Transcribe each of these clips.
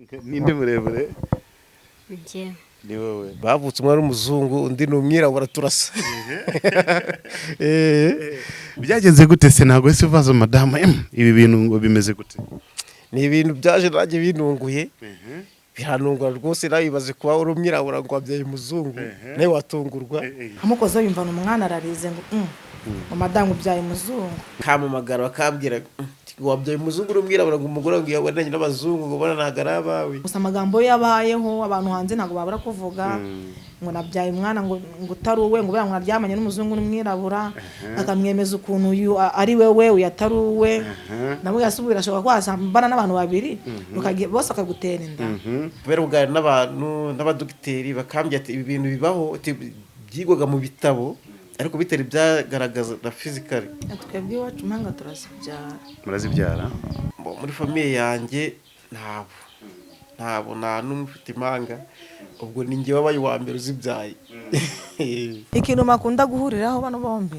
Ninde murebure? Njye. Ni wowe. Bavutse umwana w'umuzungu undi ni umwirabura turasa. Byagenze gute se ntago ese uvaza madama ibi bintu ngo bimeze gute? Ni ibintu byaje nanjye binunguye. Bihanungura rwose nabibaze kuba uri umwirabura ngo wabyaye umuzungu nawe watungurwa. Amukoze yumvana umwana ararize ngo madamu byaye umuzungu. Kamamagara bakambwira wabyaye umuzungu n'umwirabura ngo umugore ngo yabonanye n'abazungu ngo bona nagara abawe. Gusa amagambo yabayeho abantu hanze ntago babura kuvuga ngo nabyaye umwana ngo utaruwe ngo bamwe naryamanye n'umuzungu n'umwirabura akamwemeza ukuntu uyu ari wewe uyataruwe namwe yasubira ashobora kwasambana n'abantu babiri ukagiye bose akagutera inda. Kubera ubwari n'abantu n'abadokiteri bakambye ati ibi bintu bibaho byigwaga mu bitabo ariko bitari byagaragaza na physically. Twebwe iwacu Impanga turazibyara. Murazibyara? Muri famille yanjye ntabwo nta n'umwe ufite Impanga ubwo ni njye wabaye wa mbere uzibyaye. Ikintu makunda guhuriraho bano bombi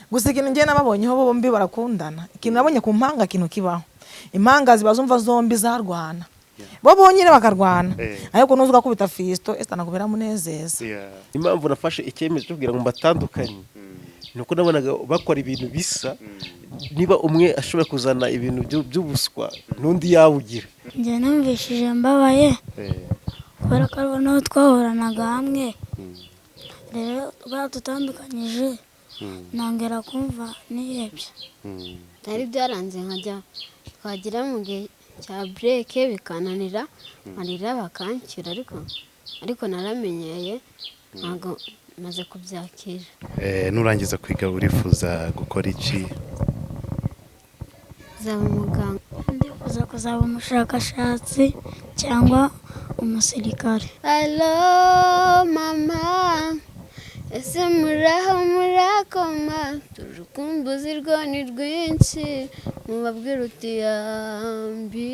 gusa ikintu njye nababonyeho bombi barakundana. Ikintu nabonye ku Impanga kintu kibaho Impanga zibazumva zombi zarwana bo bonyine bakarwana ariko nuzuga kubita Fisto estanakubera munezeza. Impamvu nafashe icyemezo cyo kugira ngo mbatandukanye nuko nabonaga bakora ibintu bisa niba umwe ashobora kuzana ibintu by'ubuswa n'undi yawugira. Njye namvishije mbabaye kubera ko ariho naho twahoranaga hamwe rero batutandukanyije nongera kumva nihebye. Byari byaranze nkajya twagira mu gihe cya break bikananira marira bakanshyira ariko naramenyeye ntago maze kubyakira. Nurangiza kwiga urifuza gukora iki? Zaba umuganga. Ndifuza kuzaba umushakashatsi cyangwa umusirikare. Hello mama ese murakoma turukumbuzi rwo ni rwinshi mubabwira uti yambi.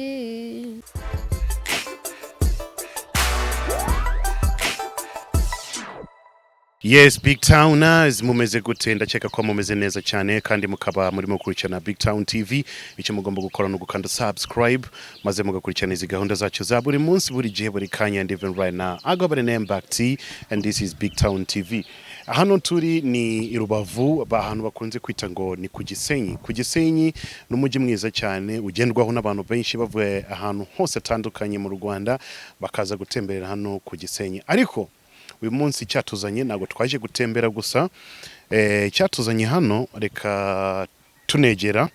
Yes, BigTowners mumeze gute? Ndakeka ko mumeze neza cyane kandi mukaba murimo gukurikirana BigTown TV. Icyo mugomba gukora no gukanda subscribe maze mugakurikirana izi gahunda zacu za buri munsi buri gihe buri kanya. And even right now I got a name back T and this is BigTown TV. Hano turi ni i Rubavu ahantu bakunze kwita ngo ni ku Gisenyi. Ku Gisenyi n'umujyi mwiza cyane ugendwaho n'abantu benshi bavuye ahantu hose atandukanye mu Rwanda bakaza gutemberera hano ku Gisenyi. Ariko uyu munsi cyatuzanye nago twaje gutembera gusa cyatuzanye hano reka tunegera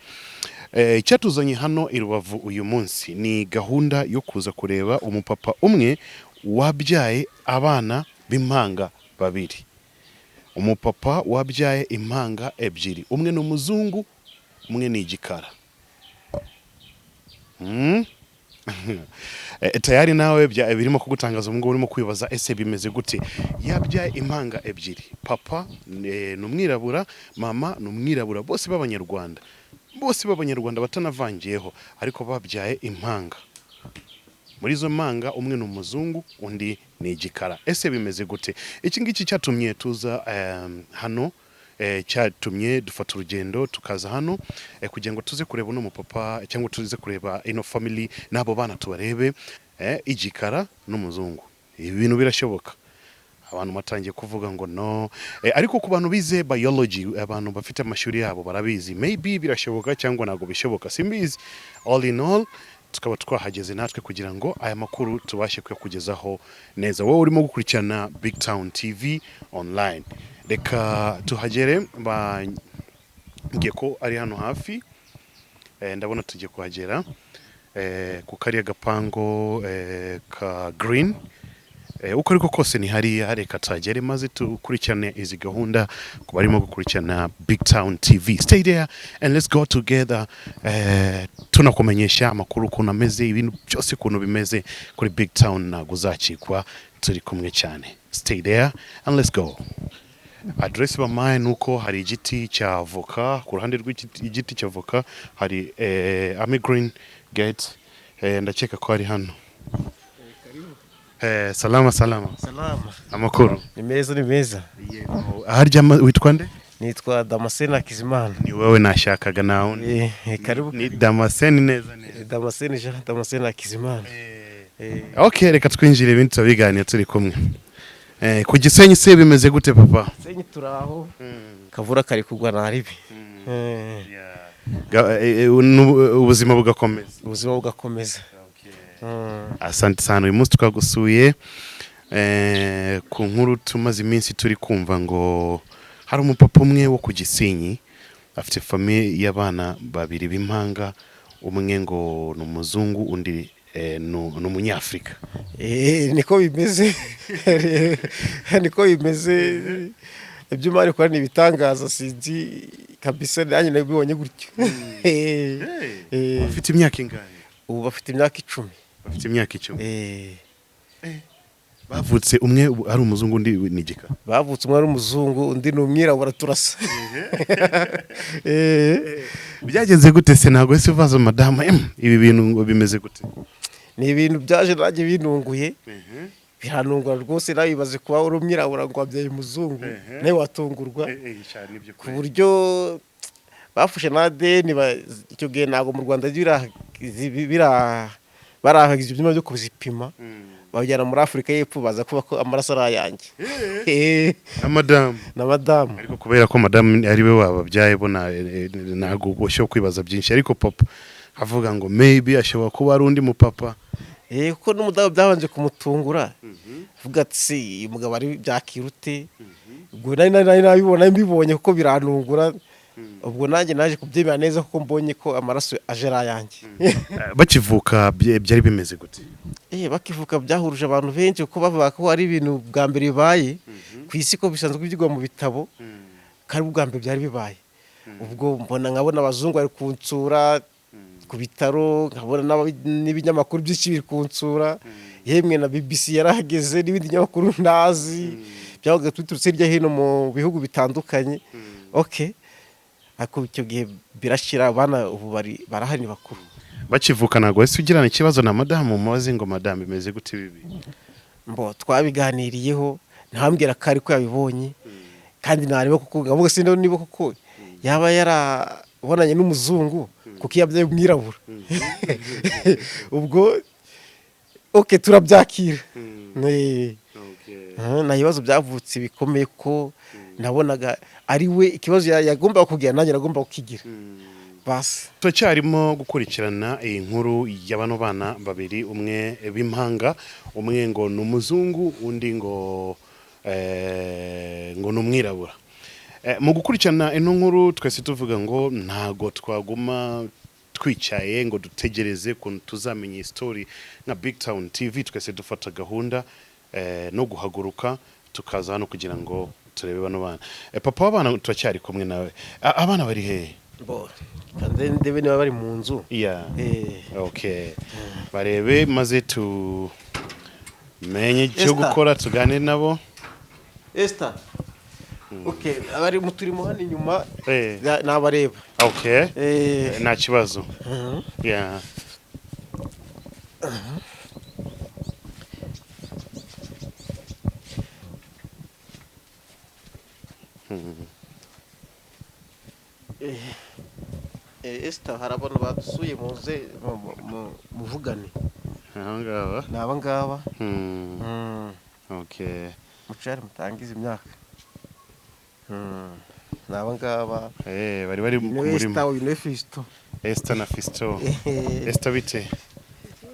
cyatuzanye hano i Rubavu uyu munsi ni gahunda yo kuza kureba umupapa umwe wabyaye abana b'impanga babiri. Umupapa wabyaye impanga ebyiri, umwe ni umuzungu umwe ni igikara. Tayari nawe birimo kugutangaza ngo urimo kwibaza ese bimeze gute? Yabyaye impanga ebyiri, papa ni umwirabura, mama ni umwirabura, bose b'abanyarwanda batanavangiyeho ariko babyaye impanga. Muri zo mpanga umwe ni umuzungu undi ni igikara. Ese bimeze gute? Iki ngiki cyatumye tuza hano cyatumye dufata urugendo tukaza hano kugira ngo tuze kureba no mupapa cyangwa tuze kureba ino family nabo bana tubarebe igikara n'umuzungu. Ibi bintu birashoboka. Abantu matangiye kuvuga ngo no ariko ku bantu bize biology abantu bafite amashuri yabo barabizi maybe birashoboka cyangwa nago bishoboka simbizi. All in all tukaba twahageze natwe kugira ngo aya makuru tubashe kuyakugezaho neza. Wowe urimo gukurikirana BigTown TV online. Reka tuhagere ngiye ko ari hano hafi ndabona tugiye kuhagera ku kariya gapango ka green uko ariko kose ni hariya. Reka tuhagere maze tukurikirane izi gahunda ku barimo gukurikirana BigTown TV. Stay there and let's go together. Tunakumenyesha amakuru ukuntu ameze ibintu byose ukuntu bimeze kuri BigTown ntago uzacikwa turi kumwe cyane. Stay there and let's go. Address bamaye nuko hari igiti cya avoka ku ruhande rw'igiti cya avoka hari Army Green Gate ndakeka ko ari hano. Salama. Amakuru Ni meza. Harya witwa nde? Nitwa Damascene Akizimana. Ni wewe nashakaga nawe. Karibu. Ni Damascene neza. Damascene Akizimana. Okay, reka twinjire ibindi tubiganira turi kumwe. Ku Gisenyi se bimeze gute papa? Gisenyi turaho kavura kari kugwa naribi. Ubuzima bugakomeza. Ubuzima bugakomeza. Asante sana, uyu munsi twagusuye ku nkuru tumaze iminsi turi kumva ngo hari umupapa umwe wo ku Gisenyi afite famille y'abana babiri b'impanga, umwe ngo ni umuzungu undi ni umunyafrika. Niko bimeze. Niko bimeze. Ibyo mari kwa ni bitangaza sinzi kabisa, nanjye nabibonye gutyo. Bafite imyaka ingahe? Ubu bafite imyaka 10. Bafite imyaka 10. Bavutse umwe ari umuzungu undi ni igika. Bavutse umwe ari umuzungu undi ni umwirabura turasa. Byagenze gute se? Ntago ese uvaza madama ibi bintu bimeze gute? Ni ibintu byaje nanjye binunguye. Bihanungura rwose, nabibaze kuba uri umwirabura ngo wabyaye umuzungu nawe watungurwa. Ku buryo bafushe na ADN icyo gihe ntago mu Rwanda barahagize ibyuma byo kubizipima. Bajyana muri Afrika y'Epfo baza kuba ko amaraso ari ayanjye. Na madame. Ariko kubera ko madame ari we wababyaye bona ntago bosho kwibaza byinshi, ariko papa avuga ngo maybe ashobora kuba ari undi mu papa. Kuko n'umudamu byabanje kumutungura. Vuga ati umugabo ari byakirute. Ubwo nabibona mbibonye kuko biranungura. Ubwo nanjye naje kubyemera neza kuko mbonye ko amaraso ajera yanjye. Bakivuka byari bimeze gute? Bakivuka byahuruje abantu benshi kuko bavuga ko ari ibintu bwa mbere bibaye ku isi, ko bisanzwe byigwa mu bitabo, kandi bwa mbere byari bibaye. Ubwo nkabona abazungu bari kunsura ku bitaro, nkabona n'ibinyamakuru byinshi biri kunsura, yemwe na BBC yarahageze n'ibindi binyamakuru ntazi byabaga tuturutse hirya hino mu bihugu bitandukanye. Ako icyo gihe birashira, abana ubu barahari bakuru. Bakivuka ntago wese ugirana ikibazo na madamu mubaze ngo madame imeze gute bibi? Twabiganiriyeho, ntambwira ko ariko yabibonye, kandi nareba kuko ngavuga sinde niba kuko yaba yarabonanye n'umuzungu kuko yabyaye umwirabura. Ubwo turabyakira. Na ibibazo byavutse bikomeye ko nabonaga ari we ikibazo yagomba kugira, nanjye nagomba kukigira. Basi turacyarimo gukurikirana iyi nkuru y'abano bana babiri, umwe b'impanga, umwe ngo ni umuzungu undi ngo ni umwirabura. Mu gukurikirana ino nkuru twese tuvuga ngo ntago twaguma twicaye ngo dutegereze ko tuzamenya story nka BigTown TV. Twese dufata gahunda no guhaguruka tukaza hano kugira ngo turebe bano bana. Papa w'abana turacyari kumwe nawe, abana bari hehe? Kandi ndebe niba bari mu nzu. Barebe maze menye cyo gukora, tuganire nabo. Esther. Abari mu turimo hano inyuma nabareba. Nta kibazo. Esther, hari abantu badusuye muze muvugane. Naba ngaba. Mucari mutangiza imyaka. Naba ngaba. Bari ku murimo. Esther na Fisto. Esther bite?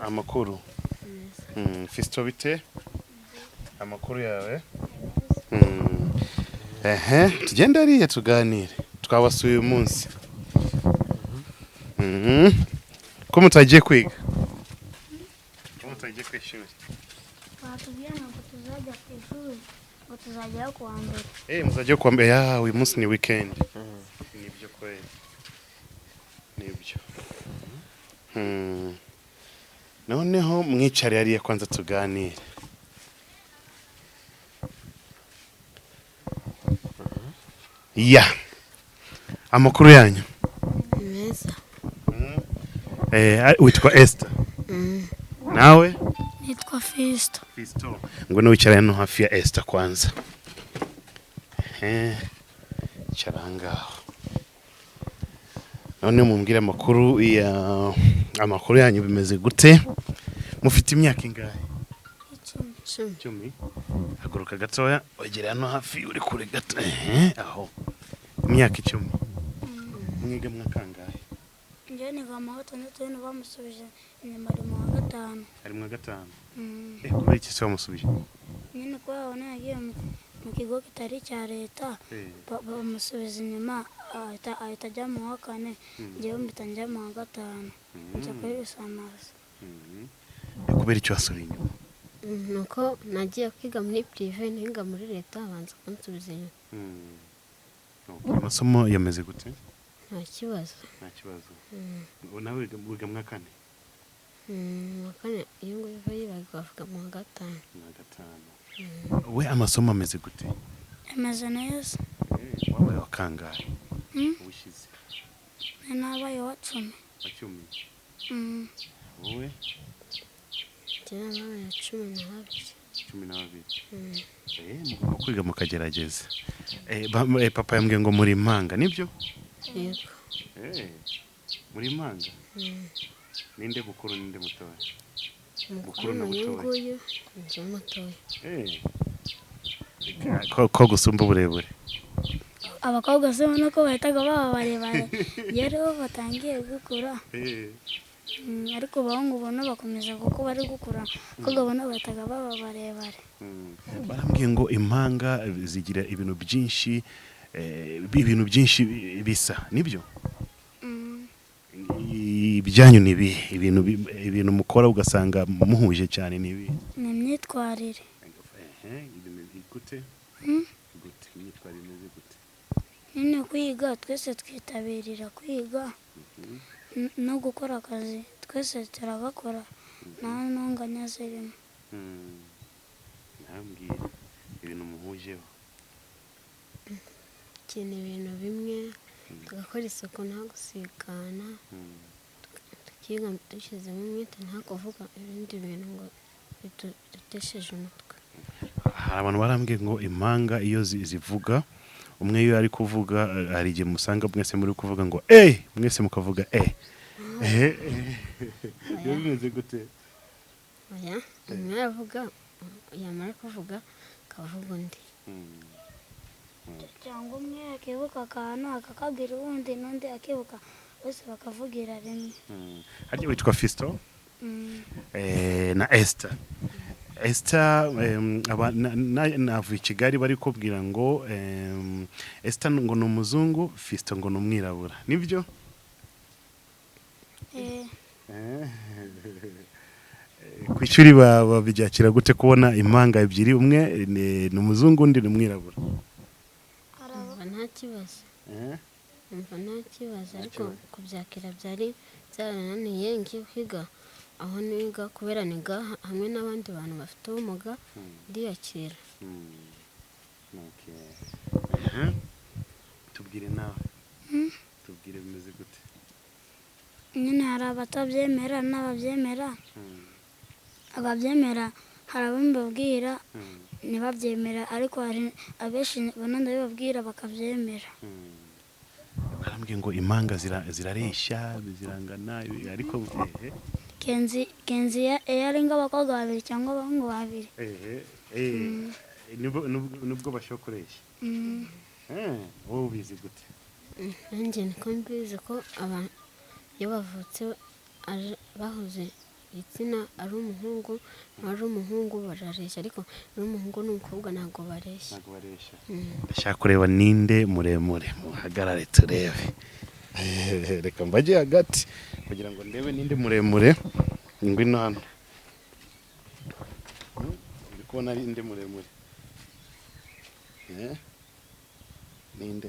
Amakuru. Fisto bite? Amakuru yawe? Tugenda ariye tuganire. Twabasuye uyu munsi. Ko mutagiye kwiga? Mutagiye kwishuri? Batubwiye ngo tuzajya ku ishuri, ngo tuzajya ku wa mbere. Muzajya ku wa mbere. Uyu munsi ni weekend. Nibyo kweli. Nibyo. Noneho mwicare hariya kwanza tuganire. Amakuru yanyu? Meza. Witwa Esther? Nawe? Nitwa Fisto. Ngo niwicara hano hafi ya Esther kwanza. Charangaho. None mumbwire amakuru yanyu bimeze gute? mufite imyaka ingahe? 10. 10. Haguruka gatoya wegera hano hafi uri kure gato. Aho imyaka 10. Mwiga mwakangahe? Njyewe niga mu wa 6 bamusubije inyuma ari mu wa 5. Ari mu wa 5. Kubera iki se wamusubije? Nyine ko yabona yagiye mu kigo kitari cya leta bamusubiza inyuma ahita ajya mu wa 4. Njyewe mpita njya mu wa 5 njya kuri Rusamaza. Kubera icyo wasubiye inyuma? Nuko nagiye kwiga muri prive niga muri leta abanza kunsubiza inyuma. Amasomo yameze gute? Nta kibazo. Nawe wiga mu wa 4? Mu wa 4 iyo ngo biva yibaga bavuga mu wa 5. We amasomo ameze gute? Ameze neza. Wabaye wa kangahe? Ubushize Nabaye wa 10. wa 10. Wowe? Jya nabaye 12. 12. Mugomba kwiga mukagerageza. Papa yambwiye ngo muri Impanga nibyo? Yego. Muri Impanga? Ninde mukuru ninde mutoya? Mukuru n'uyu nje mutoya. Ko gusumba uburebure? Abakobwa se ubona ko bahitaga baba barebare rero batangiye gukura. Ariko abahungu ubona bakomeza kuko bari gukura ko gabona bahitaga baba barebare. Barambwiye ngo Impanga zigira ibintu byinshi bisa nibyo? Ibyanyu ni ibihe ibintu mukora ugasanga muhuje cyane ni ibihe? Ni imyitwarire. Gute? Gute imyitwarire imeze gute? Nyine kwiga twese twitabirira kwiga no gukora akazi twese turagakora nta ntonganya zirimo. Nambwira ibintu muhujeho. Ikintu ibintu bimwe tugakora isuku nta gusigana tukiga dushyizemo umwete nta kuvuga ibindi bintu ngo bidutesheje umutwe. Hari abantu barambwiye ngo Impanga iyo zivuga umwe iyo ari kuvuga hari igihe musanga mwese muri kuvuga ngo mwese mukavuga iyo bimeze gute? Oya umwe aravuga yamara kuvuga akavuga undi. Cyangwa umwe akibuka akantu akakabwira uwundi n'undi akibuka bose bakavugira rimwe. Harya witwa Fisto? Na Esther. Esther navuye i Kigali bari kubwira ngo Esther ngo ni umuzungu, Fisto ngo ni umwirabura nibyo? Ku ishuri babyakira gute kubona Impanga ebyiri umwe ni umuzungu undi ni umwirabura? Nta kibazo. Nta kibazo ariko kubyakira byari byarananiye ngiye kwiga aho niga kubera niga hamwe n'abandi bantu bafite ubumuga ndiyakira. Tubwire nawe. Tubwire bimeze gute? Nyine hari abatabyemera n'ababyemera. Ababyemera hari abambabwira ntibabyemera ariko hari abenshi ndabibabwira bakabyemera. Barambwiye ngo Impanga zirareshya zirangana ariko Kenzi ari nk'abakobwa 2 cyangwa abahungu 2. nubwo bashokoresha. Wowe ubizi gute? Nanjye niko mbizi ko abantu iyo bavutse bahuze igitsina ari umuhungu barareshya ariko n'umuhungu n'umukobwa ntabwo bareshya. Ndashaka kureba ninde muremure muhagarare turebe. Reka mbajye hagati kugira ngo ndebe ninde muremure. Ngwino hano. Ndi kubona ari ninde muremure. Ninde?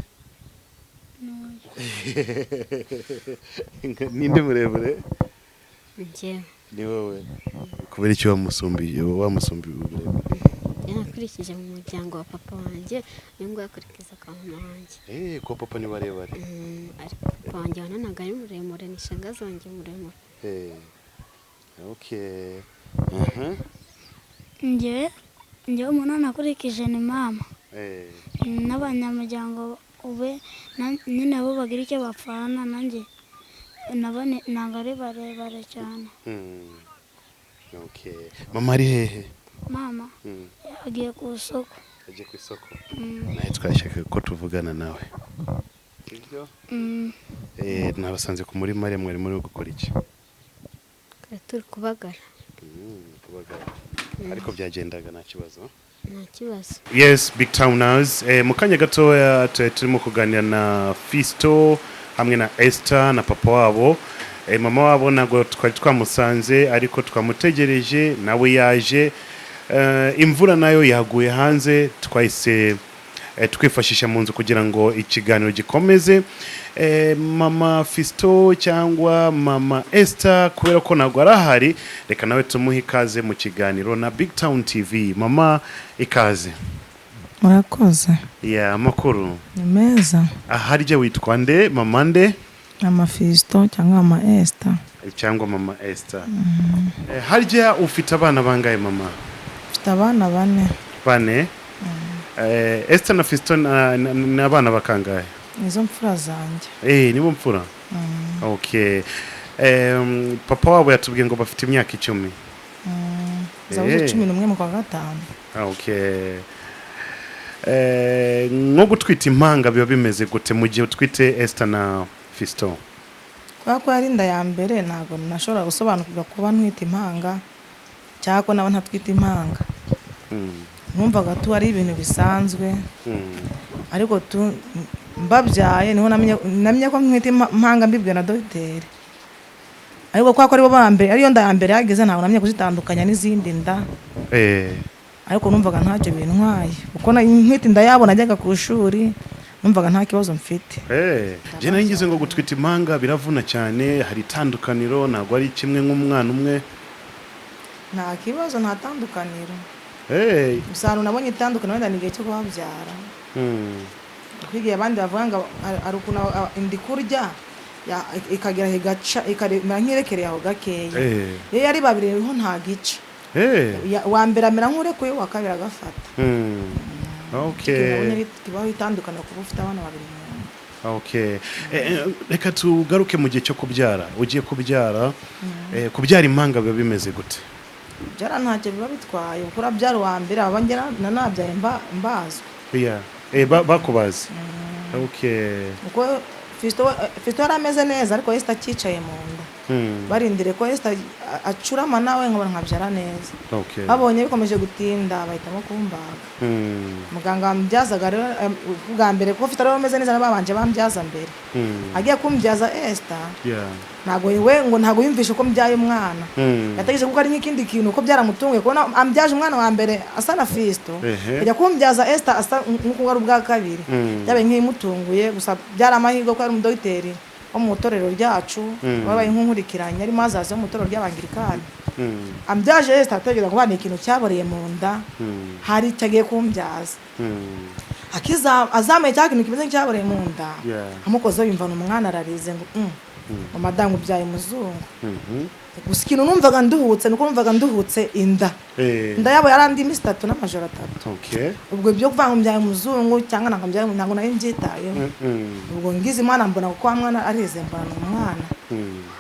Ninde muremure? Njyewe. Ni wowe. Kubera icyo wamusumbiye uburebure? Yanakurikije mu muryango wa papa wanjye ningo yakurikiza kwa mama wanjye. Ko papa ni barebare. Ariko papa wanjye wananaga ari muremure ni shangazi wanjye muremure. Okay. Njyewe umuntu nakurikije ni mama. N'abanyamuryango ube nyine bo bagira icyo bapfana nanjye nabo ntabwo ari barebare cyane. Okay. Mama ari hehe? mama agiye ku isoko. Aje ku isoko. Nawe twashaka ko tuvugana nawe. Ibyo? Nabasanze ku muri Mariya mwari muri gukora iki? turi kubagara. Kubagara. Ariko byagendaga nta kibazo. Nta kibazo. Yes, BigTowners. Mu kanya gatoya turimo kuganira na Fisto hamwe na Esther na papa wabo. Mama wabo nago twari twamusanze ariko twamutegereje nawe yaje. Imvura nayo yaguye hanze twahise twifashisha mu nzu kugira ngo ikiganiro gikomeze. Mama Fisto cyangwa mama Esther kubera ko nago arahari, reka nawe tumuhe ikaze mu kiganiro na BigTown TV. Mama ikaze. Murakoze. Ya makuru. Ni meza. Harya witwa nde? Mama nde? Mama Fisto cyangwa mama Esther. Cyangwa mama Esther. Harya ufite abana bangaye mama? Mfite abana 4. 4? Esther na Fisto na abana bakangaye? Nizo mfura zanjye. Nibo mfura? Okay. Papa wabo yatubwiye ngo bafite imyaka 10. Zabuze 11 mu kwa gatanu. Okay. Nko gutwita impanga biba bimeze gute mu gihe utwite Esther na Fisto? Kwa ko ari nda ya mbere ntago nashobora gusobanukirwa kuba ntwita impanga cyako nabo ntatwita impanga. Numvaga tu ari ibintu bisanzwe. Ariko tu mbabyaye niho namenye ko ntwita impanga mbibwe na docteur. Ariko kwa ko ari bo bambere ariyo nda ya mbere yageze ntago namenye kuzitandukanya n'izindi nda. Ariko numvaga ntacyo bintwaye uko ntwita inda yabo najyaga ku ishuri numvaga nta kibazo mfite. Je naringize ngo gutwita impanga biravuna cyane, hari tandukaniro ntago ari kimwe nk'umwana umwe. Nta kibazo nta tandukaniro. Usano nabonye itandukaniro wenda nigihe cyo kubabyara. Kwigiye abandi bavuga ngo ari ukuntu indi kurya ikagera higaca ikarema nkirekereye aho gakeya. Yari babiri ho nta gica. Wa mbere amera nk'urekuye wa kabiri agafata. Okay. Kibaho itandukana kuba ufite abana babiri. Okay. Reka tugaruke mu gihe cyo kubyara. Ugiye kubyara, kubyara impanga biba bimeze gute? Byara ntacyo biba bitwaye. Ukora byara wa mbere abangera nanabyaye mbazwe. Bakubaze. Okay. Uko Fisto arameze neza ariko Esther akicaye mu nda. Barindire ko Esther acurama nawe nkabyara neza. Okay. Babonye bikomeje gutinda bahitamo kumbaga. Muganga ambyazaga rero bwa mbere ko Fisto arameze neza nabanje bambyaza mbere. Agiye kumbyaza Esther. Nago we ngo ntago yumvishe ko mbyaye umwana. Yategije kuko ari nk'ikindi kintu ko byaramutunguye ko ambyaje umwana wa mbere asa na Fisto. Ajya kumbyaza Esther asa nk'uko ari ubwa kabiri. Yabaye nk'imutunguye gusa byaramahirwe ko ari umudogiteri wo mu torero ryacu wabaye nk'unkurikiranye ari mazaze mu torero ry'abangirikani. Ambyaje Esther ategeza ngo bane ikintu cyaboreye mu nda hari cyagiye kumbyaza. Akiza azame cyakintu kimeze nk'cyaboreye mu nda. Amukoze yumva umwana ararize ngo madamu byaye muzungu. Gusa ikintu numvaga nduhutse nuko numvaga nduhutse inda. Inda yabo yarandi imisi 3 n'amajoro 3. Okay. Ubwo byo kuvanga mbyaye muzungu cyangwa nakambyaye ntago nari mbyitayeho. Ubwo ngize imana mbona ko mwana arize mbana umwana.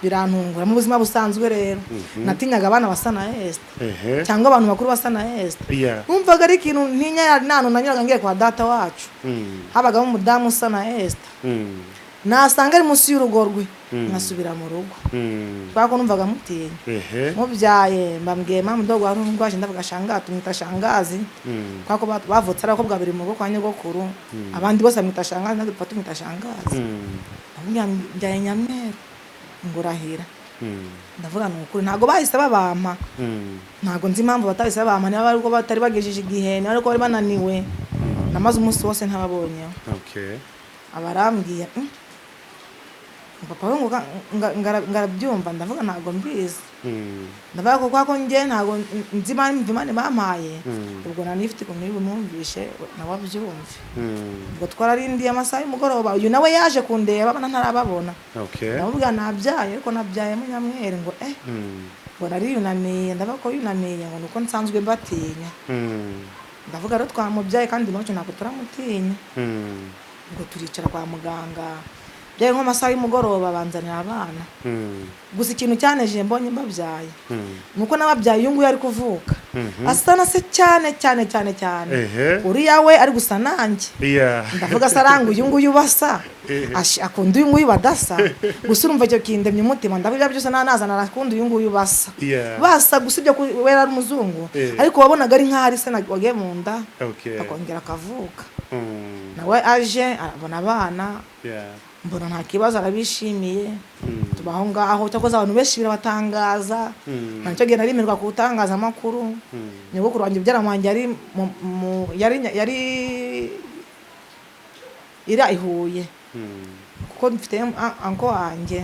Birantungura mu buzima busanzwe rero. Natinyaga abana basa na Esther. Cyangwa abantu bakuru basa na Esther. Numvaga ari ikintu ntinya nano nanyuraga ngiye kwa data wacu. Habaga umudamu usa na Esther. Nasanga ari munsi y'urugo rwe nasubira mu rugo. Bako numvaga mutiye. Mubyaye mbambwiye mama ndogo ari ngwaje ndavuga shangazi tumita shangazi. Kwako bavutse arako bwa biri mu rugo kwa nyogokuru. Abandi bose amita shangazi nandi patu tumita shangazi. Mbyaye nyamwera ngurahira. Ndavuga n'ukuri ntago bahise babampa. Ntago nzi impamvu batahise babampa niba ari uko batari bagejeje igihe ariko bari bananiwe. Namaze umunsi wose ntababonye. Okay. Abarambwiye papa ngo ngarabyumva ndavuga ntago mbizi. Ndavuga ko nge ntago nzi impamvu bampaye. Ubwo nanifite ko muri bumvishe nawe abyumve. Ubwo twararindiye amasaha y'umugoroba uyu nawe yaje kundeba bana ntarababona. Okay. Ndavuga nabyaye ariko nabyaye mu nyamwere ngo ngo nari yunamiye ndavuga ko yunamiye ngo nuko nsanzwe mbatinya. Ndavuga rero twamubyaye kandi n'icyo ntabwo turamutinya. Ubwo turicara kwa muganga byaye nko masaha y'umugoroba banzanira abana gusa ikintu cyaneje mbonye mbabyaye nuko nababyaye uyu nguyu ari kuvuka asa na se cyane uriya we ari gusa nanjye ndavuga saranga uyu nguyu basa akunda uyu nguyu badasa gusa urumva icyo kindemye umutima ndavuga byose nanazana arakunda uyu nguyu basa gusa ibyo wera ari umuzungu ariko wabonaga ari nk'aho ari se wagiye mu nda akongera akavuka nawe aje arabona abana mbona nta kibazo arabishimiye tubaho ngaho cyakoze abantu benshi birabatangaza ntacyo gihe narimirwa ku butangazamakuru nyogokuru wanjye byaramuhange yari Ihuye kuko mfite anko wanjye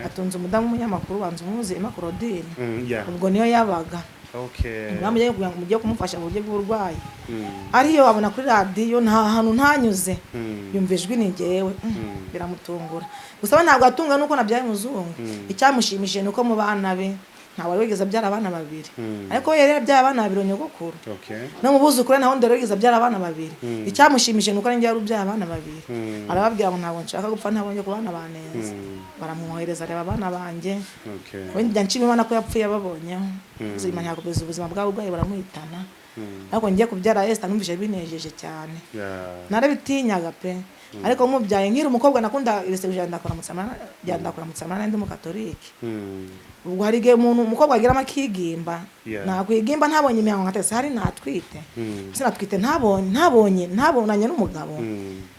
atunze umudamu w'umunyamakuru wanze umuzi Claudine ubwo niyo yabaga namujye kugira ngo mujye kumufasha mu buryo bw'uburwayi ariyo abona kuri radio nta hantu ntanyuze yumva ijwi ni jewe biramutungura gusa ntabwo atunga nuko nabyaye muzungu icyamushimishije nuko mu bana be ntawe wigeze byara abana babiri ariko yari yabyaye abana babiri nyogokuru no mu buzukuru naho ndero wigeze byara abana babiri icyamushimishije nuko njye yari ubyaye abana babiri arababwira ngo ntabwo nshaka gupfa ntabonye ku bana baneza baramwohereza reba abana banje wenda nshima Imana ko yapfuye babonyeho zima ntabwo ubuzima bwabo bwayo baramuhitana ariko ngiye kubyara Esther numvise binejeje cyane narabitinyaga pe ariko mubyaye nkiri umukobwa nakunda iriseguje ndakora mutsamana ndi mu katolike ubwo hari igihe umuntu umukobwa agira amakigimba nakwigimba ntabonye imihango ngatese hari natwite sinatwite ntabonanye n'umugabo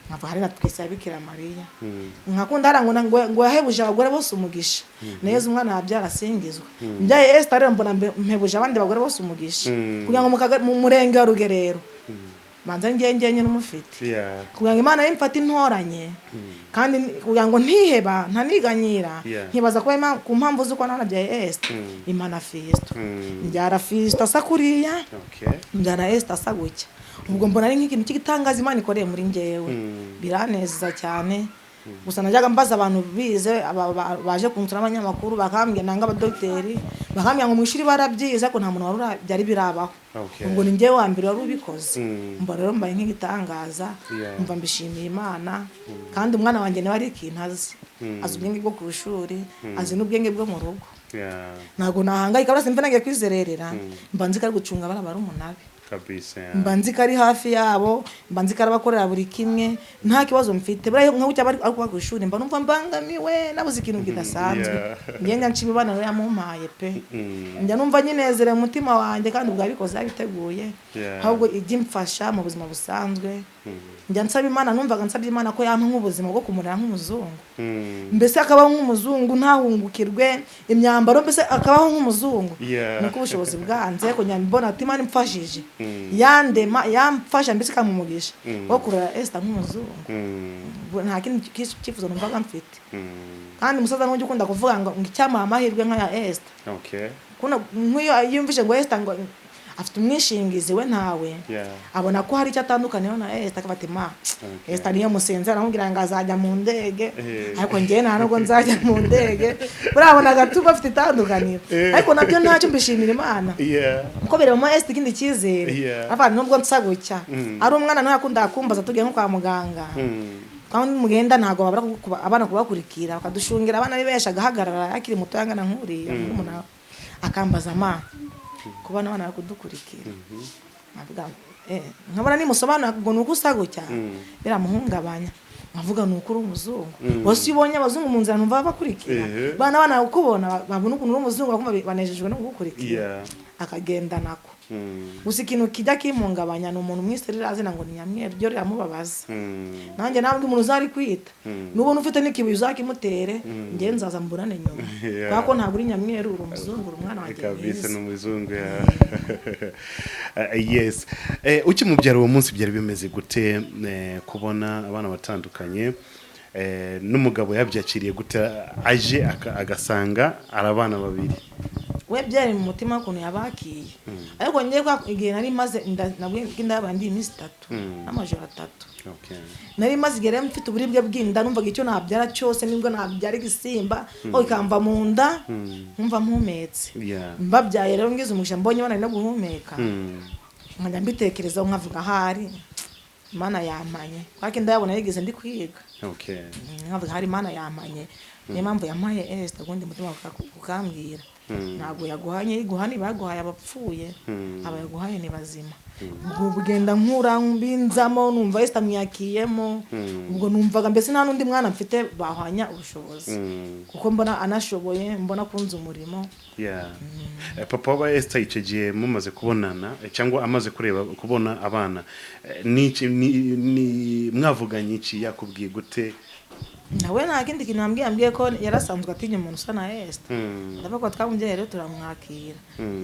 nkava hari natwise Bikira Mariya nkakunda harango ngo yahebuje abagore bose umugisha neza umwana yabyara asingizwa mbyaye Esther rero mbona mpebuje abandi bagore bose umugisha kugira ngo mu murenge wa Rugerero manza ngengenye n'umufite kugira ngo Imana yimfata intoranye kandi kugira ngo ntiheba ntaniganyira nkibaza ko ku mpamvu z'uko nabyaye Esther Imana Fisto njyara Fisto asakuriya njyara Esther asagutya ubwo mbona ari nk'ikintu cy'igitangaza Imana ikoreye muri njyewe biranezeza cyane gusa najyaga mbaza abantu bize baje kunsura abanyamakuru bakambye nanga abadokiteri bakambye ngo mwishiri barabyiza ko nta muntu warura byari birabaho ubwo ni njyewe wa mbere wari ubikoze mba rero mbaye nk'igitangaza mva mbishimiye Imana kandi umwana wanjye nawe ari ikintu azi ubwenge bwo ku ishuri azi n'ubwenge bwo mu rugo ntabwo nahangayika barase mva nagiye kwizererera mba nzi ko ari gucunga abana bari umunabi mba nzi ko ari hafi yabo mba nzi ko arabakorera buri kimwe nta kibazo mfite buriya nka bucya bari kuba ku ishuri mba numva mbangamiwe nabuze ikintu kidasanzwe ngenda nshima Imana rero yamumpaye pe njya numva nyinezerewe umutima wanjye kandi ubwo abikoze yabiteguye ahubwo igimfasha mu buzima busanzwe njya nsaba Imana numvaga nsabye Imana ko yampa nk'ubuzima bwo kumurera nk'umuzungu mbese akabaho nk'umuzungu ntahungukirwe imyambaro mbese akabaho nk'umuzungu nuko ubushobozi bwanze ko nyambona ati Imana imfashije yandema yamfasha mbese kamumugisha wo kurera Esther nk'umuzungu nta kindi cyifuzo numvaga mfite kandi umusaza n'ujya ukunda kuvuga ngo icyama amahirwe nka ya Esther kuna nk'iyo yumvishe ngo Esther ngo afite umwishingizi we ntawe abona ko hari icyo atandukaniyeho na Esther akafata Esther niyo musenze aramubwira ngo azajya mu ndege ariko njye nta nubwo nzajya mu ndege burabona gatuba afite itandukaniro ariko nabyo ntacyo mbishimira Imana kuko bere mu Esther ikindi cyizere afana nubwo nsagutya ari umwana nawe akunda kumbaza tugiye nko kwa muganga kandi mugenda ntago babara abana kubakurikira bakadushungira abana bibesha gahagarara akiri muto yangana nkuriya umuntu akambaza kubana abana bakudukurikira navuga nkabona ni musobanura ngo nuko usagutya biramuhungabanya nkavuga nuko uri umuzungu wose ubonye abazungu mu nzira numva bakurikira bana ukubona babona ukuntu uri umuzungu bakumva banejejwe no gukurikira akagenda nako gusa ikintu kijya kimpungabanya ni umuntu mwiseri azina ngo ni nyamweru byo riramubabaza nanjye nabwo umuntu uzari kwita nubona ufite n'ikibuye uzakimutere nge nzaza mburane nyuma kuko ntabwo uri nyamweru uri umuzungu uri umwana wanjye kabisa n'umuzungu yes ukimubyara uwo munsi byari bimeze gute kubona abana batandukanye n'umugabo yabyakiriye gute aje agasanga arabana babiri we byari mu mutima kuntu yabakiye ariko ngiye kwa igihe nari maze nabwe ndabandi iminsi 3 n'amajoro 3 nari maze igere mfite uburibwe bw'inda numvaga icyo nabyara cyose nibwo nabyara igisimba ikamva mu nda numva mpumetse mbabyaye rero ngize umugisha mbonye bana no guhumeka nkajya mbitekereza nkavuga hari Imana yampanye kwaki ndabona yigeze ndi kwiga Okay. nkavuga hari Imana yampanye niyo mpamvu yampaye Esther ubundi mutima ukambwira ntabwo yaguhanye iguhani baguhaye abapfuye abayaguhaye ni bazima ubwo bugenda nkura mbinzamo numva Esther mwiyakiyemo ubwo numvaga mbese nta nundi mwana mfite bahwanya ubushobozi kuko mbona anashoboye mbona kunza umurimo. Papa wa Esther icyo gihe mumaze kubonana cyangwa amaze kubona abana ni mwavuganye iki yakubwiye gute? Nawe nta kindi kintu ambwiye ko yarasanzwe atinya umuntu usa na Esther ndavuga ko twamubyaye rero turamwakira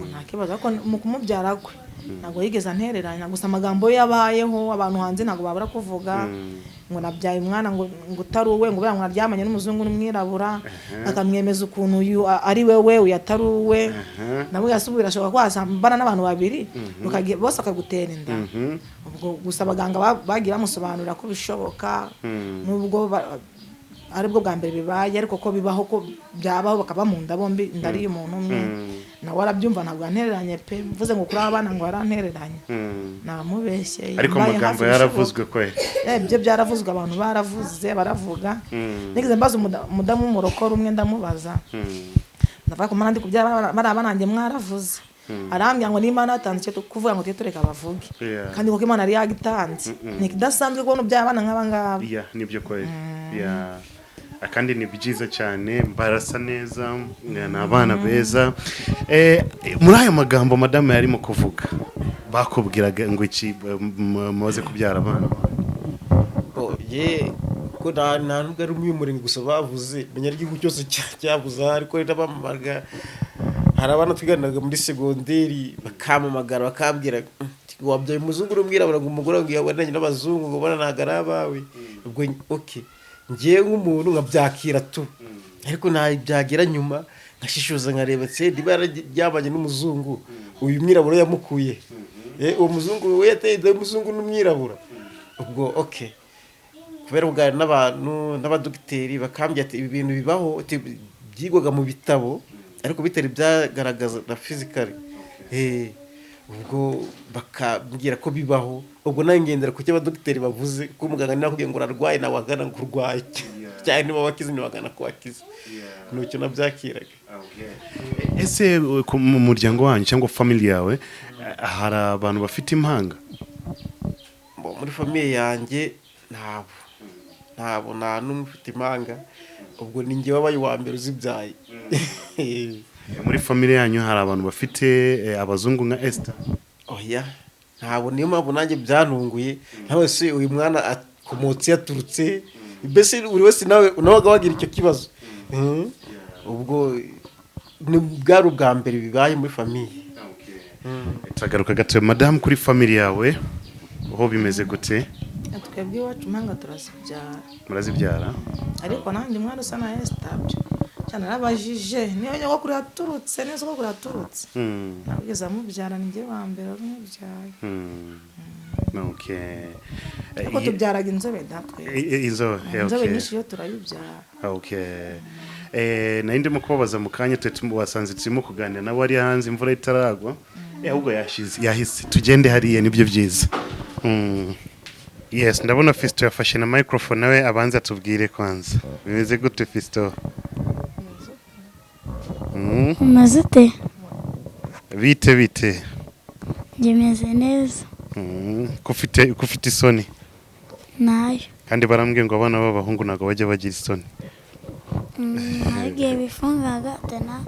nta kibazo ariko mu kumubyara kwe ntabwo yigeze antereranya gusa amagambo yabayeho abantu hanze ntabwo babura kuvuga ngo nabyaye umwana ngo utari uwe ngo buriya mwaryamanye n'umuzungu n'umwirabura akamwemeza ukuntu ari wewe uyatari uwe nabo yasubira ashobora kwasambana n'abantu babiri bose akagutera inda ubwo gusa abaganga bagiye bamusobanurira ko bishoboka nubwo aribwo bwa mbere bibaye ariko ko bibaho ko byabaho bakaba mu nda bombi ndari umuntu umwe nawe arabyumva ntabwo yantereranye pe mvuze ngo kuri abana ngo yarantereranye namubeshye ariko amagambo yaravuzwe ko ibyo byaravuzwe abantu baravuze baravuga nigeze mbaza umudamu w'umurokore umwe ndamubaza ndavuga ko mana ndi kubyara bari abana nanjye mwaravuze arambya ngo n'Imana yatanze cyo kuvuga ngo tureka bavuge kandi ko Imana yari yagitanze ni kidasanzwe kubona by'abana nk'aba ngaba nibyo ko kandi ni byiza cyane barasa neza ni abana beza muri aya magambo madame yarimo kuvuga bakubwiraga ngo iki mumaze kubyara abana ko nta nubwo ari umwimurenge gusa bavuze menya igihugu cyose cyabuze ariko n'abamamaga hari abana twiganiraga muri segonderi bakamamagara bakambwira wabyaye umuzungu n'umwirabura ngo umugore ngo yabonanye n'abazungu ngo bana ntago ari abawe ubwo okay ngiye nk'umuntu nkabyakira tu ariko ntabyagera nyuma nkashishuza nkareba se niba yararyamanye n'umuzungu uyu mwirabura yamukuye uwo muzungu we yateye umuzungu n'umwirabura ubwo okay kubera ubwa n'abantu n'abadogiteri bakambye ati ibi bintu bibaho byigwaga mu bitabo ariko bitari byagaragaza na physically ubwo bakambwira ko bibaho ubwo nayo ngendera ku cyo abadogiteri bavuze ko muganga ni nakubwiye ngo urarwaye nawe wagana ngo urwaye cyane niba wakize ntiwagana ko wakize nucyo nabyakiraga. Ese mu muryango wanyu cyangwa family yawe hari abantu bafite impanga? Muri famille yanjye ntabwo nta n'umwe ufite impanga ubwo ni njye wabaye wa mbere uzibyaye. Muri family yanyu hari abantu bafite abazungu nka Esther? Oya ntabwo niyo mpamvu nanjye byantunguye nawe se uyu mwana akomotse yaturutse mbese buri wese nawe wagira icyo kibazo ubwo ni bwari ubwa mbere bibaye muri famille. Tagaruka gato madame kuri family yawe aho bimeze gute? Twebwe iwacu Impanga murazibyara ariko nanjye umwana usa na Esther cyane arabajije niyo nyogokuru yaturutse neza ko yaturutse nabwiza amubyara njye wa mbere umubyaye. Okay ko tubyaraga inzobe datwe inzobe nyinshi yo turayibyara. Okay nari ndimo kubabaza mu kanya wasanze turimo kuganira nawe ari hanze imvura itaragwa ahubwo yahise tugende hariya nibyo byiza. Yes ndabona Fisto yafashe na microphone nawe abanza tubwire kwanza bimeze gute Fisto? Mazute bite Jemeze neza kufite isoni nayo kandi barambwiye ngo abana b'abahungu nago bajya bagira isoni nagiye bifungaga tena.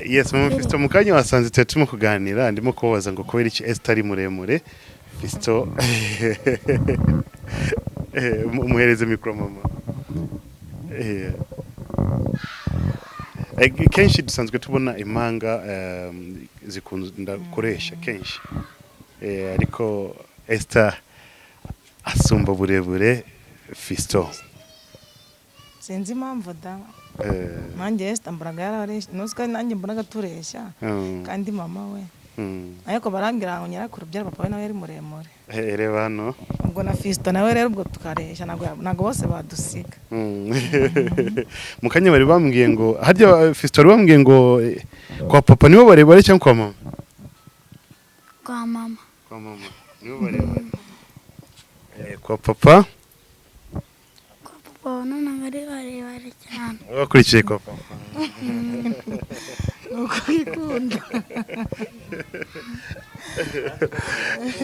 Yes mama Fisto mukanya wasanze turimo kuganira ndimo kubaza ngo kubera iki Esther ari muremure Fisto umuhereze mikro mama. Kenshi dusanzwe tubona impanga zikunda koresha kenshi ariko Esther asumba burebure Fisto sinzi impamvu da nanjye Esther mbaraga yararesha nuzika nanjye mbaraga turesha kandi mama we ariko barangira ngo nyirakuru byara papa we nawe yari muremure reba hano ubwo na Fisto nawe rero ubwo tukaresha ntabwo bose badusiga. Mukanya bari bambwiye ngo harya Fisto bari bambwiye ngo kwa papa nibo barebare cyangwa kwa mama? Kwa mama Nibo barebare. Kwa papa babona ntabwo ari barebare cyane. wakurikiye kwa papa nuko yikunda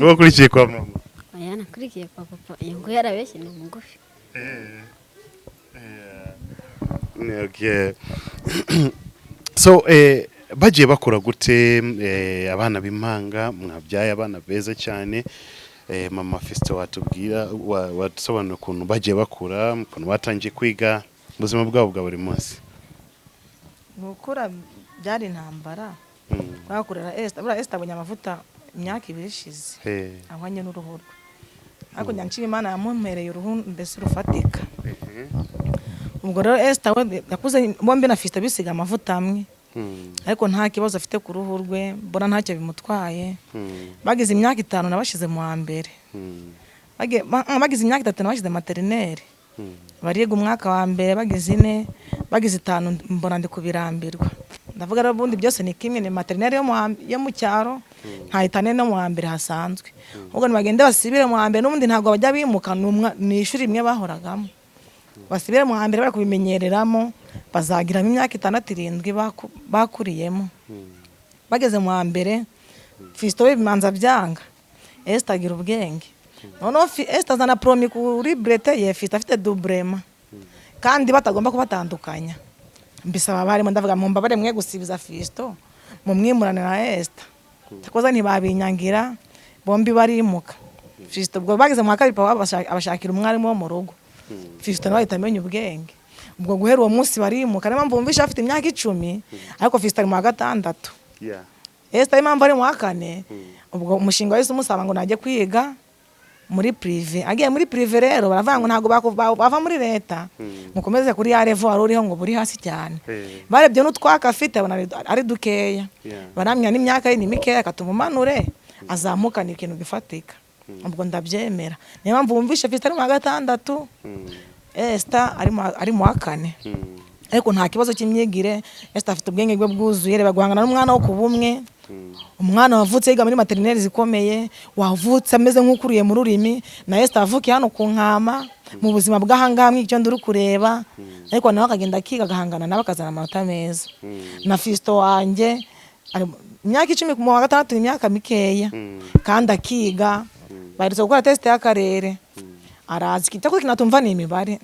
wakurikiye kwa mama oya nakurikiye kwa papa iyo ngo yarabeshye ni umugufi. Okay. So bagiye bakora gute abana b'Impanga mwabyaye abana beza cyane mama Fisto watubwira wadusobanura ukuntu bagiye bakura ukuntu batangiye kwiga ubuzima bwabo bwa buri munsi. gukura byari intambara twakurera Esther abonye amavuta imyaka 2 ishize ahwanye n'uruhu rwe ariko nyanshira Imana yamumpereye uruhu mbese rufatika. Ubwo rero Esther we yakuze bombi na Fisto bisiga amavuta amwe ariko nta kibazo afite ku ruhu rwe mbona ntacyo bimutwaye. Bagize imyaka 5 nabashize mu wa mbere bagize imyaka 3 nabashize maternelle bariga umwaka wa mbere bagize 4 bagize 5 mbona ndi kubirambirwa. Ndavuga rero bundi byose ni kimwe ni maternelle yo mu cyaro ntahitane no mu wa mbere hasanzwe ubwo nibagende basibire mu wa mbere n'ubundi ntabwo bajya bimuka ni ishuri imwe bahoragamo basibire mu wa mbere bari kubimenyereramo bazagiramo imyaka 6-7 bakuriyemo. Bageze mu wa mbere Fisto we bimanza byanga Esther agira ubwenge noneho Esther azana promi kuri brete ye Fisto afite doublema kandi batagomba kubatandukanya. Mbisaba barimo ndavuga mu mbabare mwe gusibiza Fisto mu mwimurane na Esther takoza ntibabinyangira bombi barimuka. Fisto ubwo bageze mu wa kabiri papa abashakira umwarimu wo mu rugo Fisto nawe itamenya ubwenge ubwo guhera uwo munsi barimuka niyo mpamvu bumvisha afite imyaka 10 ariko Fisto ari mu wa 6. Esther impamvu ari mu wa 4 ubwo umushinga wese umusaba ngo najye kwiga muri prive agiye muri prive rero baravuga ngo ntago bava muri leta mukomeze kuri ya level ari uriho ngo buri hasi cyane. Barebye n'utwaka afite ari dukeya baramya n'imyaka ye ni mikeya katumumanure azamukana ikintu gifatika ubwo ndabyemera niyo mpamvu bumvishe Fisto ari mu wa 6 Esther ari mu wa 4 ariko nta kibazo cy'imyigire Esther afite ubwenge bwe bwuzuye reba guhangana n'umwana wo kubumwe umwana wavutse yiga muri maternelle zikomeye wavutse ameze nk'ukuriye mu rurimi na Esther avukiye hano ku Nkama mu buzima bw'ahangamwe icyo nduri kureba ariko nawe akagenda akiga gahangana nawe akazana amanota meza. Na Fisto wanjye imyaka 10 mu wa 6 imyaka mikeya kandi akiga baherutse gukora test y'akarere arazi kitako kinatumva ni imibare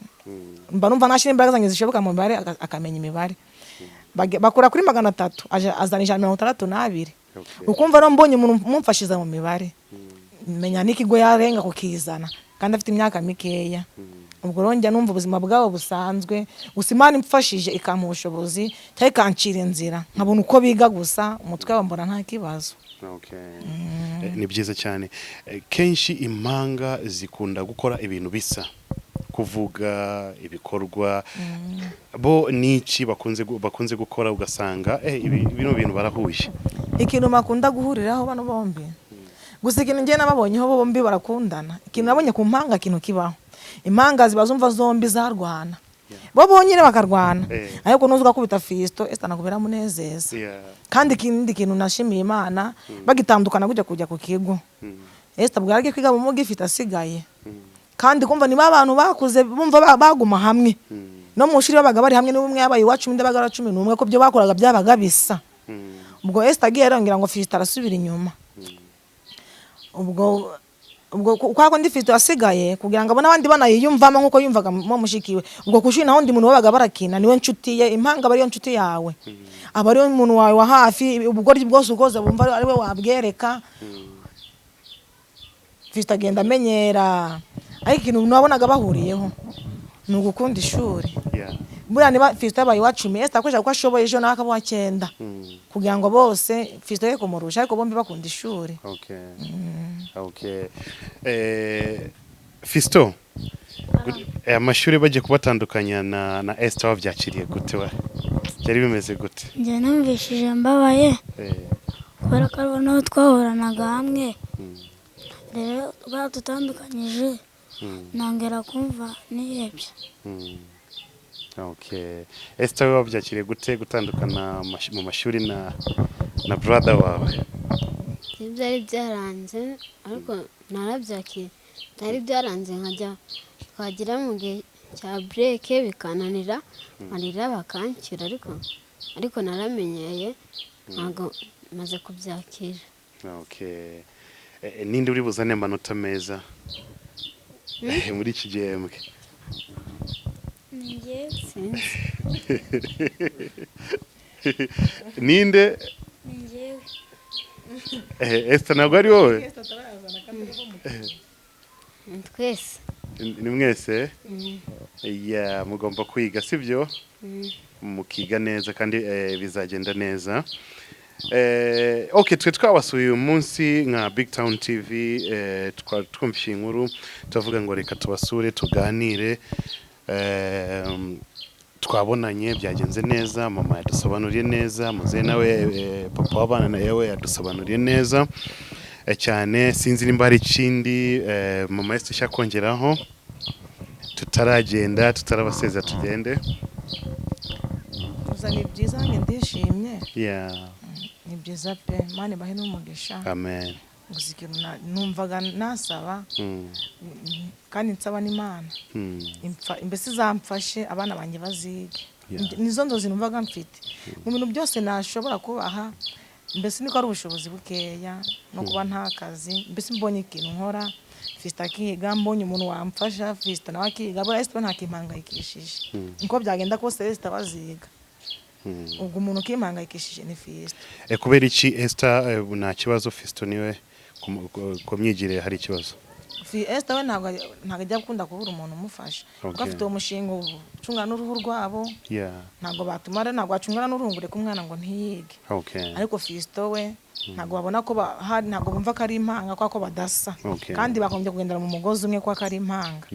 mba numva nashira imbaraga zanjye zishoboka mu mibare akamenya imibare bakura kuri 300 azana 162 ukumva no mbonye umuntu mumfashiza mu mibare menya nikigo yarenga kukizana kandi afite imyaka mikeya ubwo ronjya numva ubuzima bwabo busanzwe Imana imfashije ikampa ubushobozi cyari kancira inzira nkabona uko biga gusa umutwe wa mbona nta kibazo. Ni byiza cyane kenshi Impanga zikunda gukora ibintu bisa kuvuga ibikorwa bo niki bakunze gukora ugasanga ibintu bintu barahuye ikintu makunda guhuriraho bano bombi gusa ikintu ngiye nababonyeho bombi barakundana ikintu nabonye ku Impanga kintu kibaho Impanga zibazumva zombi zarwana bo bonyine bakarwana ariko nuzuka kubita Fisto Esther nakubera munezeza kandi ikindi kintu nashimiye Imana bagitandukana kujya ku kigo Esther bwarage kwiga mu mugi Fisto asigaye kandi kumva ni abantu bakuze bumva baguma hamwe no mu shiri babaga bari hamwe n'umwe yabaye iwacu indi baga 11 ko byo bakoraga byabaga bisa. Ubwo Esther agiye arongera ngo Fisto arasubira inyuma ubwo kwako ndi Fisto asigaye kugira ngo abandi banayiyumvamo nkuko yumvaga mu mushikiwe ubwo kushina naho ndi muntu babaga barakina niwe nshuti ye Impanga bari yo nshuti yawe abari umuntu wawe wa hafi ubugoryi bwose ukoza bumva ari we wabwereka Fisto agenda amenyera ariko ikintu nabonaga bahuriyeho ni ugukunda ishuri buriya niba Fisto yabaye iwacu Esther akoresha uko ashoboye ejo nawe akaba 9 kugira ngo bose Fisto ye kumurusha ariko bombi bakunda ishuri. Fisto amashuri bagiye kubatandukanya na Esther wabyakiriye gute we byari bimeze gute? Njye numvishije mbabaye kubera ko naho twahoranaga hamwe rero batutandukanyije nangera kumva niyebye. Esther wabyakiriye gute gutandukana mu mashuri na brother wawe? Byari byaranze ariko narabyakiriye byari byaranze nkajya twagera mu gihe cya bureke bikananira marira bakanshyura ariko naramenyeye ntabwo maze kubyakira. Okay. Ninde uri buzane amanota meza muri iki gihembwe? ni njyewe Sinzi. Ninde? ni njyewe Esther ntabwo ari wowe? Ni twese. Ni mwese? Mugomba kwiga sibyo? Mukiga neza kandi bizagenda neza. Okay, twe twabasuye uyu munsi nka BigTown TV, twumvise inkuru tuvuga ngo reka tubasure tuganire. Twabonanye byagenze neza, mama yadusobanuriye neza, muzehe nawe papa w'abana nawe yadusobanuriye neza cyane. Sinzi nimba hari ikindi mama yese cyakongeraho tutaragenda, tutarabaseza tugende. Gusa ni byiza nanjye ndishimye. Ni byiza pe, Imana ibahe n'umugisha. Amen. Gusa ikintu numvaga nasaba kandi nsaba n'Imana mbese izamfashe abana banjye bazige. Nizo nzozi numvaga mfite mu bintu byose nashobora kubaha, mbese niko ari ubushobozi bukeya no kuba nta kazi. Mbese mbonye ikintu nkora, Fista akiga, mbonye umuntu wamfasha, Fista nawe akiga, buriya Esther ntakimpangayikishije. Niko byagenda kose Esther baziga. Ubwo umuntu ukimpangayikishije ni Fista. Kubera iki Esther nta kibazo? Fista niwe kumyigire hari ikibazo? Esther we ntabwo ajya gukunda kubura umuntu umufasha. Kuko afite uwo mushinga ucungana n'uruhu rwabo. Ntabwo batumara, ntabwo acungana n'urungure ku mwana ngo ntiyige. Ariko Fista we ntabwo babona ko ntabwo bumva ko ari impanga ko badasa. Kandi bakomeje kugendera mu mugozi umwe ko ari impanga.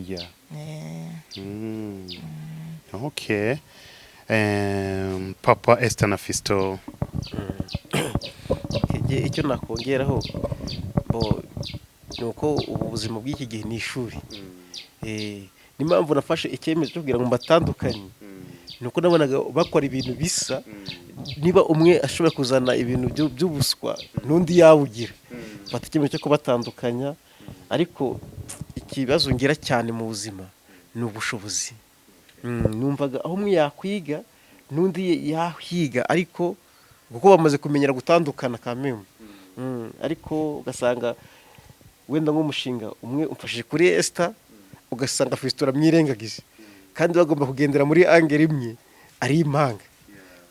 Okay. Papa Esther na Fista icyo nakongeraho ni uko ubu buzima bw'iki gihe ni ishuri. N'impamvu nafashe icyemezo cyo kugira ngo mbatandukanye ni uko nabonaga bakora ibintu bisa. Niba umwe ashobora kuzana ibintu by'ubuswa n'undi yawugira, bata icyemezo cyo kubatandukanya. Ariko ikibazo ngira cyane mu buzima ni ubushobozi. Numvaga aho umwe yakwiga n'undi yahiga, ariko kuko bamaze kumenyera gutandukana kameme. Ariko ugasanga wenda nk'umushinga umwe umfashije kuri Esther, ugasanga Fista uramwirengagize kandi bagomba kugendera muri angere imwe ari impanga.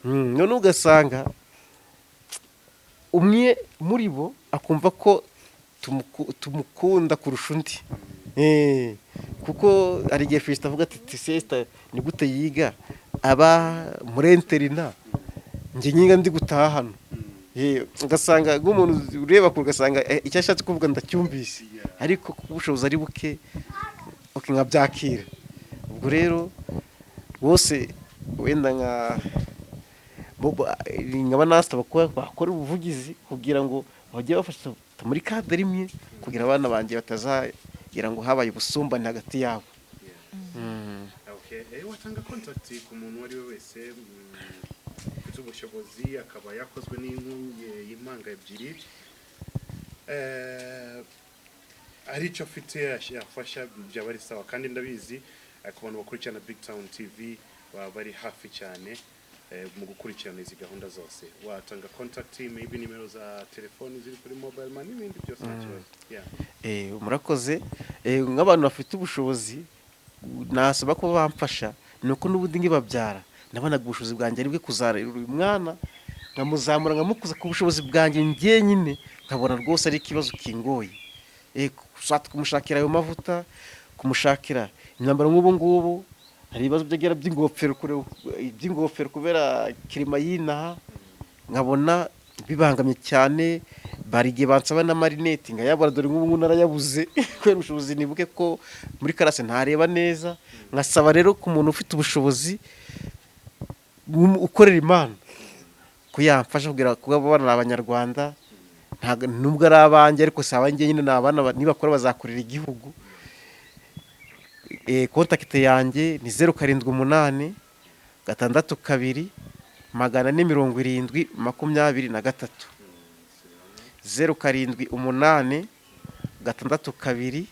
None ugasanga umwe muri bo akumva ko tumukunda kurusha undi. Kuko ari igihe Fista avuga ati Esther ni gute yiga aba muri interina, njye nyinga ndi gutaha hano. Ugasanga nk'umuntu ureba ko ugasanga icyo ashatse kuvuga ndacyumvise, ariko ubushobozi ari buke nkabyakira. Ubwo rero bose wenda nkaba nasaba ko bakora ubuvugizi kugira ngo bajye bafasha muri kadere imwe, kugira abana banjye batazagira ngo habaye ubusumbane hagati yabo. Watanga contact ku muntu wari we wese ufite ubushobozi akaba yakozwe n'inkuru y'impanga ebyiri, ari icyo afite yafasha byaba ari sawa. Kandi ndabizi ku bantu bakurikirana BigTown TV baba bari hafi cyane mu gukurikirana izi gahunda zose. Watanga contact, maybe nimero za telefoni ziri kuri mobile money n'ibindi byose n'ikibazo. Murakoze. Nk'abantu bafite ubushobozi nasaba ko bamfasha, nuko n'ubundi ngibabyara nabonaga ubushobozi bwanjye ari bwe kuzarera uyu mwana, nkamuzamura nkamukuza ku bushobozi bwanjye njye nyine, nkabona rwose ari ikibazo kingoye. Kumushakira ayo mavuta, kumushakira imyambaro nk'ubu ngubu, hari ibibazo byagera by'ingofero kubera kirima y'inaha, nkabona bibangamye cyane. Bari igihe bansaba na marineti nkayabura, dore nk'ubu narayabuze kubera ubushobozi nibuke ko muri karase ntareba neza. Nkasaba rero ku muntu ufite ubushobozi ukorera Imana ko yamfasha kuba abana Abanyarwanda, nubwo ari abanjye ariko si abanjye nyine, ni abana nibakora bazakorera igihugu. Contact yanjye ni 078 62 470 23 078 62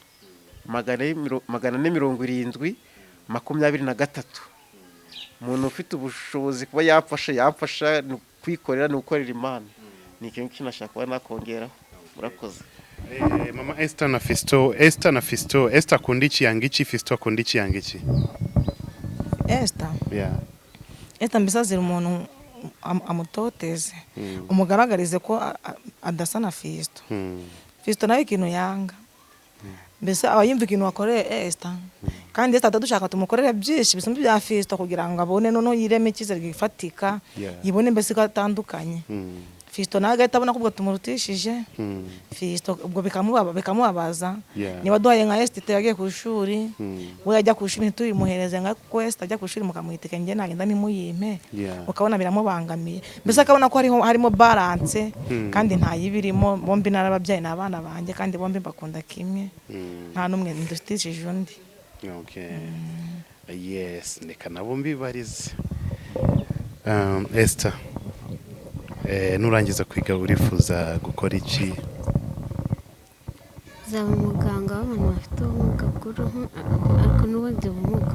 473 23. Umuntu ufite ubushobozi kuba yafasha kwikorera no gukorera Imana. Ni ikintu kinashaka kuba nakongeraho. Murakoze. Mama Esther na Fisto, Esther akunda iki yanga iki, Fisto akunda iki yanga iki? Esther Yeah. Esther mbese azira umuntu amutoteze umugaragarize ko adasa na Fisto. Fisto nawe ikintu yanga mbese aba yumva ikintu wakoreye Esther kandi Esther atadushaka tumukorere byinshi bisumba bya Fisto kugira ngo abone noneho yireme ikizere gifatika yibone mbese ko atandukanye. Fisto nawe agahita abona ko ubwo tumurutishije. Fisto ubwo bikamubabaza. Niba duhaye nka Esther yagiye ku ishuri we yajya ku ishuri ntituyimuhereze nka ko Esther ajya ku ishuri mukamwiteka nge nagenda nimuyime ukabona biramubangamiye mbese akabona ko harimo balance kandi ntayibirimo bombi narababyaye n'abana banjye kandi bombi bakunda kimwe nta numwe ndustishije undi. Okay. Yes, ndeka nabo mbibarize. Esther nurangiza kwiga urifuza gukora iki? zaba umuganga w'abantu bafite ubumuga bw'uruhu ariko n'ubundi bumuga.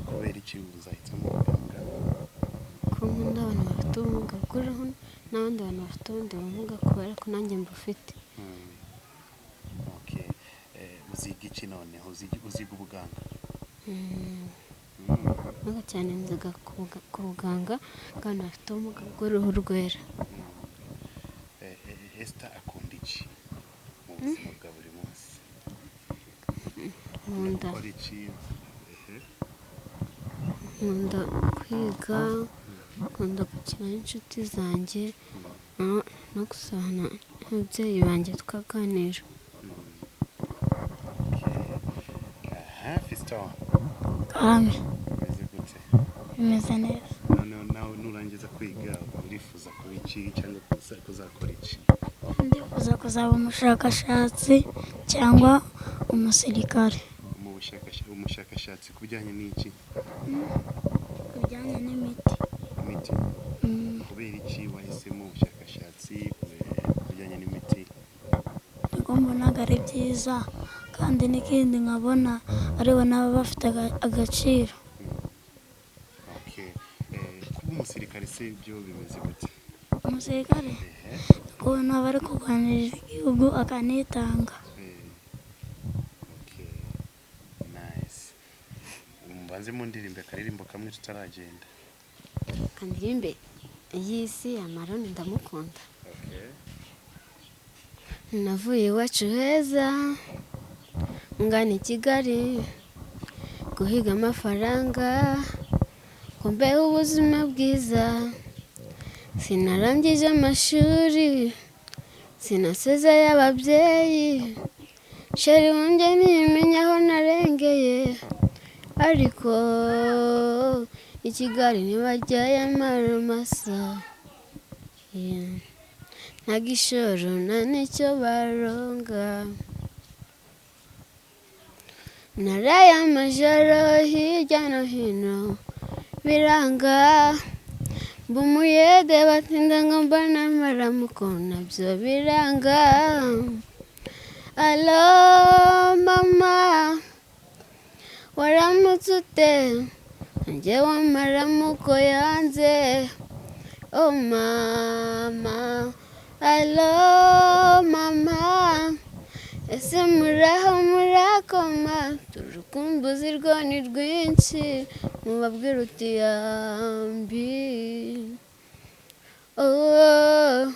Kubera iki uzahitamo ubuganga? Ko nkunda abantu bafite ubumuga bw'uruhu n'abandi bantu bafite ubundi bumuga kubera ko nanjye mbufite. Okay. Uziga iki noneho? Uziga ubuganga? Nubwo cyane nziga ku buganga bw'abantu bafite ubumuga bw'uruhu rwera. Esther akunda iki mu buzima bwa buri munsi? Nkunda kwiga, nkunda gukina n'inshuti zanjye no gusabana n'ababyeyi banjye tukaganira. Fisto Karame bimeze gute? bimeze neza. Nawe nurangiza kwiga urifuza kuba iki cyangwa kuzakora iki? Ndifuza kuzaba umushakashatsi cyangwa umusirikare. Umushakashatsi ku bijyanye n'iki? Ku bijyanye n'imiti. Imiti? Kubera iki wahisemo ubushakashatsi ku bijyanye n'imiti? Niko mbonaga ari byiza kandi n'ikindi nkabona aribo nabo bafite agaciro. Okay. Kuba umusirikare se ibyo bimeze gute? Umusirikare kubona bari kurwanirira igihugu akanitanga. Okay. Nice. Mbanze mu ndirimbo akaririmbo kamwe tutaragenda. Kandirimbe y'isi amaroni ndamukunda. Okay. Navuye iwacu heza ngana i Kigali guhiga amafaranga ngo mbeho ubuzima bwiza. Sinarangije amashuri sinasezeye ababyeyi sheri wanjye ntiyimenya aho narengeye ariko i Kigali ntibajyayo amara masa. Nta gishoro nta n'icyo baronga. Naraye amajoro hirya no hino biranga mbumuyede batinda ngo mbona amaramuko nabyo biranga. Alo mama waramutse ute? Njyewe amaramuko yanze. Oh mama, alo mama, ese muraho murakoma? Turukumbuzi rwo ni rwinshi mubabwira uti yambi. Oh,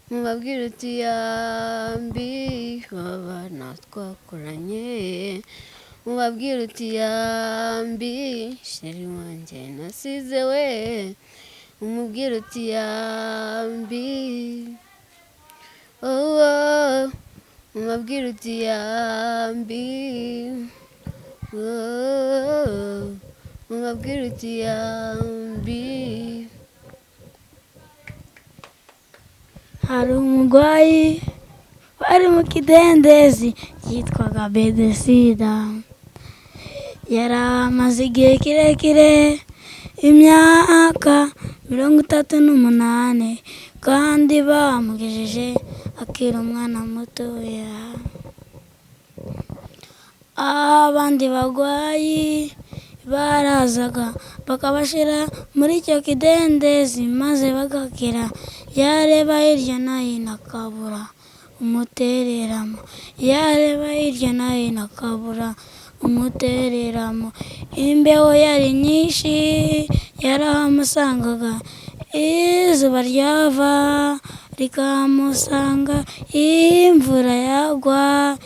mubabwira uti yambi babana twakoranye. Mubabwira uti yambi sheri wanjye nasize we. Umubwira uti yambi. Oh, umubwira uti yambi. Oh, umubwira uti yambi. Hari umurwayi wari mu kidendezi yitwaga Bedesida. Yari amaze igihe kirekire imyaka 38 kandi bamugejeje akiri umwana mutoya. abandi bagwayi barazaga bakabashira muri icyo kidendezi maze bagakira. Yareba hirya no hino akabura umutereramo, yareba hirya no hino akabura umutereramo. Imbeho yari nyinshi yarahamusangaga, izuba ryava rikamusanga, imvura yagwa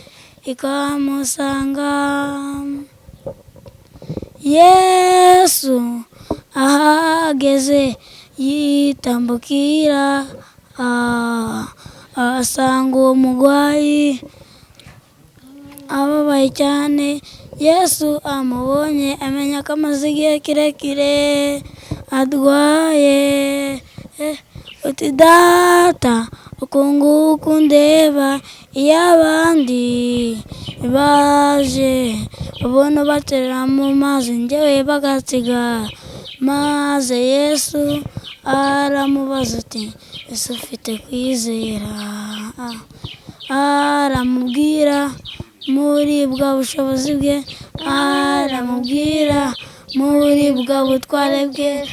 ikamusanga. Yesu ahageze yitambukira, asanga uwo mugwayi ababaye cyane. Yesu amubonye amenya ko amaze igihe kirekire adwaye. Uti data ukunguku ndeba, iyo abandi baje babona baterera mu mazi njyewe bagasiga. Maze Yesu aramubaza ati ese ufite kwizera? Aramubwira muri bwa bushobozi bwe, aramubwira muri bwa butware bwe,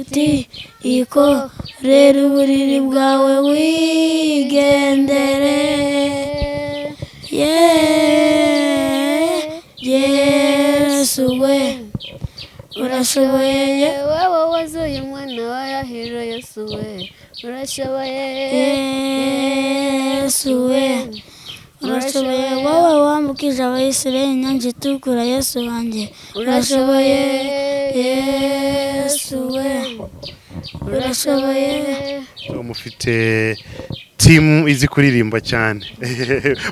uti ikorere uburiri bwawe wigendere. Yesu we urashoboye, wowe wazuye umwana wa Yahiro. Yesu we urashoboye, Yesu we urashoboye, wowe wambukije Abayisiraheli inyanja itukura. Yesu wanjye urashoboye, Yesu we urashoboye. mufite timu izi kuririmba cyane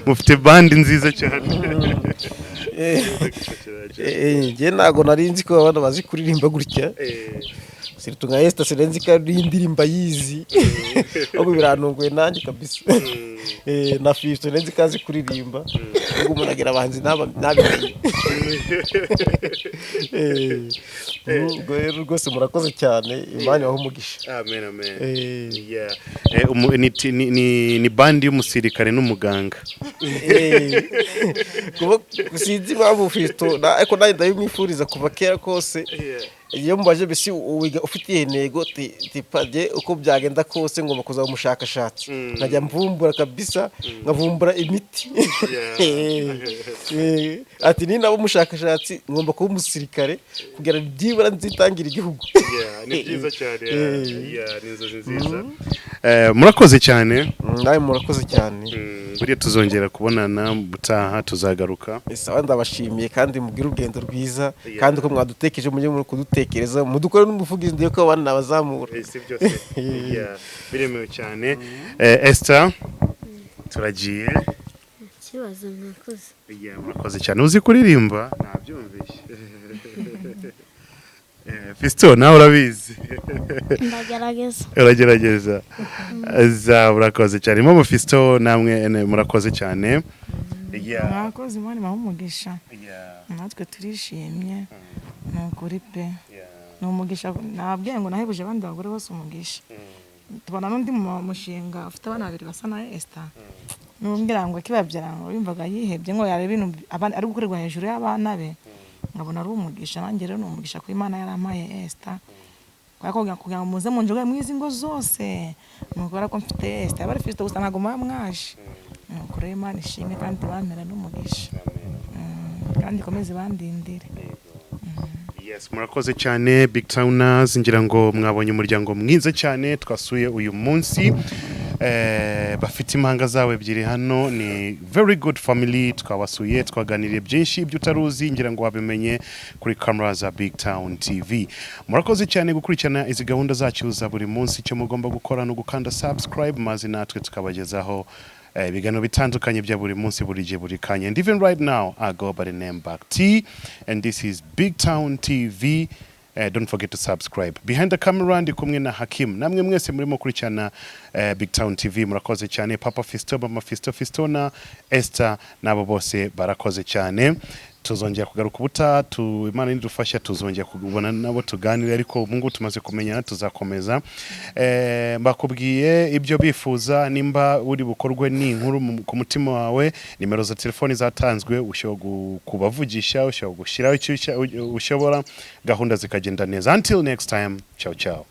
mufite bandi nziza cyane. njye ntabwo nari nzi ko abana bazi kuririmba gutya, siritu nka Esther sirenzi ko ari indirimba yizi ahubwo birantunguye nanjye kabisa. Na Fisto sirenzi ko azi kuririmba, ubwo umuntu agira abahanzi nabimenye. Ubwo rero rwose murakoze cyane, Imana ibahe umugisha. Amen, amen. Ni bandi y'umusirikare n'umuganga. Sinzi impamvu Fisto ariko nanjye ndabimwifuriza kuva kera kose. Iyo mubaje bisi wiga ufitiye intego tipade uko byagenda kose ngomba kuza umushakashatsi, nkajya mvumbura kabisa, nkavumbura imiti. Ati ni nabo umushakashatsi ngomba kuba umusirikare kugira byibura nzitangira igihugu. Ni byiza cyane. Ni inzozi nziza. Murakoze cyane. Nawe murakoze cyane. Buriya tuzongera kubonana butaha, tuzagaruka. Sawa, ndabashimiye kandi mubwire urugendo rwiza, kandi uko mwadutekereje mujye muri kudutekereza, mudukore n'umuvugizi ndiye ko abana bazamura. Si byose. Biremewe cyane. Esther turagiye. ikibazo mwakoze. Murakoze cyane. Uzi kuririmba? Nabyumvise. Fisto nawe urabizi? Ndagerageza. Uragerageza. Murakoze cyane. Mama Fisto namwe murakoze cyane. Mwakoze, Imana ibahe umugisha. Natwe turishimye, ni ukuri pe. Ni umugisha, nabwiye ngo nahebuje abandi bagore bose umugisha. Tubona n'undi mushinga ufite abana babiri basa na Esther. Numbwira ngo kibabyara ngo yumvaga yihebye ngo yare ibintu ari gukorerwa hejuru y'abana be. Ngabona ari umugisha, nanjye rero ni umugisha ko Imana yarampaye Esther. Kugira ngo muze mu njoga mwizi ngo zose, nukora ko mfite Esther bari Fisto gusa ntago mwamwaje. Nuko rero Imana ishimwe kandi bampera n'umugisha. Kandi komeze bandindire. Yes, murakoze cyane BigTowners, ngira ngo mwabonye umuryango mwiza cyane twasuye uyu munsi. Bafite impanga zawe ebyiri hano, ni very good family. Twabasuye twaganiriye byinshi ibyo utaruzi, ngira ngo wabimenye kuri camera za BigTown TV. Murakoze cyane gukurikirana izi gahunda zacu za buri munsi. Icyo mugomba gukora no gukanda subscribe, maze natwe tukabagezaho ibiganiro bitandukanye bya buri munsi, buri gihe, buri kanya. And even right now I go by the name Back T, and this is BigTown TV. Don't forget to subscribe. Behind the camera ndi kumwe na Hakim. Namwe mwese murimo kurikirana BigTown TV, murakoze cyane. Papa Fisto, Mama Fisto, Fistona, Esther nabo bose barakoze cyane. tuzongera kugaruka ubuta Imana nidufasha tuzongera kugubona nabo tuganire ariko ubungu tumaze kumenyana tuzakomeza mbakubwiye ibyo bifuza nimba uri bukorwe n'inkuru ku mutima wawe nimero za telefoni zatanzwe ushobora kubavugisha ushobora gushiraho icyo ushobora gahunda zikagenda neza until next time ciao ciao